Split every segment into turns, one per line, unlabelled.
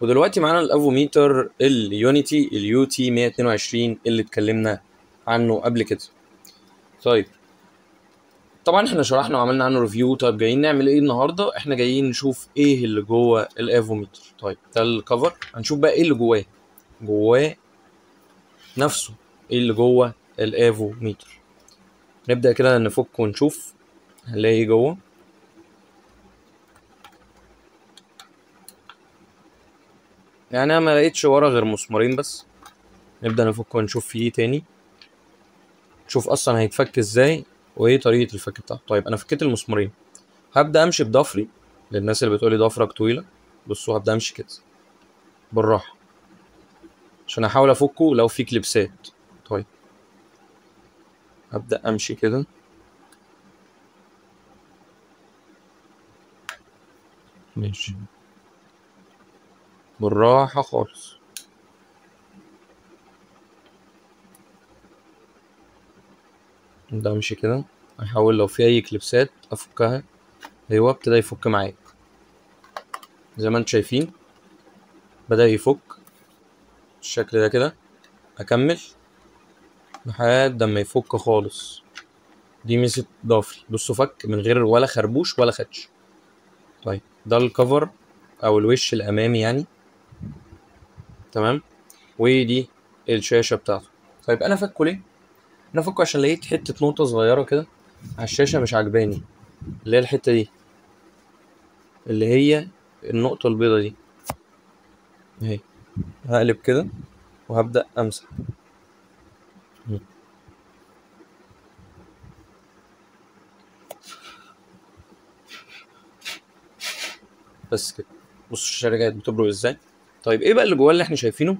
ودلوقتي معانا الافوميتر اليونيتي اليو تي 122 اللي اتكلمنا عنه قبل كده. طيب طبعا احنا شرحنا وعملنا عنه ريفيو. طيب جايين نعمل ايه النهارده؟ احنا جايين نشوف ايه اللي جوه الافوميتر. طيب ده الكفر، هنشوف بقى ايه اللي جواه نفسه، ايه اللي جوه الافوميتر. نبدا كده نفك ونشوف هنلاقي ايه جوه. يعني انا ما لقيتش ورا غير مسمارين بس. نبدا نفك ونشوف فيه ايه تاني، نشوف اصلا هيتفك ازاي وايه طريقه الفك بتاعته. طيب انا فكيت المسمارين، هبدا امشي بضفري للناس اللي بتقولي ضفرك طويله. بصوا هبدا امشي كده بالراحه عشان احاول افكه لو في كليبسات. طيب هبدا امشي كده ماشي بالراحه خالص. هبدا امشي كده احاول لو في اي كليبسات افكها. ايوه ابتدى يفك معايا زي ما انتم شايفين، بدا يفك بالشكل ده كده. اكمل لحد ما يفك خالص. دي ميزه ضفري، بصوا فك من غير ولا خربوش ولا خدش. طيب ده الكفر او الوش الامامي يعني، تمام. ودي الشاشه بتاعته. طيب انا فكه ليه؟ انا فكه عشان لقيت حته نقطه صغيره كده على الشاشه مش عجباني، اللي هي الحته دي، اللي هي النقطه البيضه دي اهي. هقلب كده وهبدا امسح بس كده. بص الشاشه رجعت بتبرق ازاي. طيب ايه بقى اللي جواه اللي احنا شايفينه؟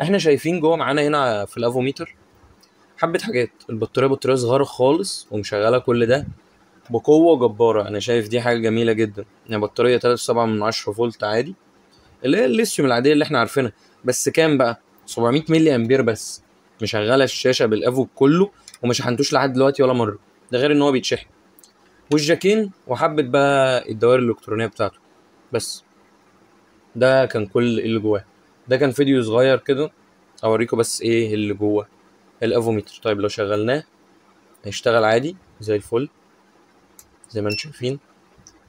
احنا شايفين جوه معانا هنا في الافوميتر حبه حاجات. بطاريه صغيره خالص ومشغله كل ده بقوه جباره. انا شايف دي حاجه جميله جدا. يعني بطاريه 3.7 فولت عادي، اللي هي الليثيوم العاديه اللي احنا عارفينها. بس كام بقى؟ 700 ملي امبير بس. مشغله الشاشه بالافو كله وما شحنتوش لحد دلوقتي ولا مره. ده غير ان هو بيتشحن. والجاكين وحبه بقى الدوائر الالكترونيه بتاعته بس. ده كان كل اللي جواه. ده كان فيديو صغير كده اوريكم بس ايه اللي جوه الافوميتر. طيب لو شغلناه هيشتغل عادي زي الفل زي ما انتم شايفين.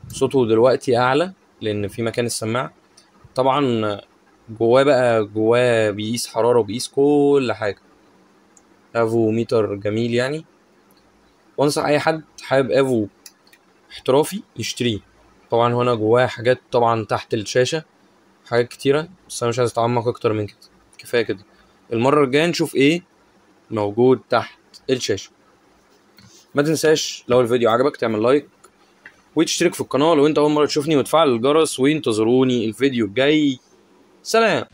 صوته دلوقتي اعلى لان في مكان السماعه. طبعا جواه بيقيس حراره وبيقيس كل حاجه. افو ميتر جميل يعني، وانصح اي حد حابب افو احترافي يشتريه. طبعا هنا جواه حاجات طبعا تحت الشاشه، حاجات كتيره، بس انا مش عايز اتعمق اكتر من كده، كفايه كده. المره الجايه نشوف ايه موجود تحت الشاشه. ما تنساش لو الفيديو عجبك تعمل لايك وتشترك في القناه لو انت اول مره تشوفني، وتفعل الجرس. وانتظروني الفيديو الجاي. سلام.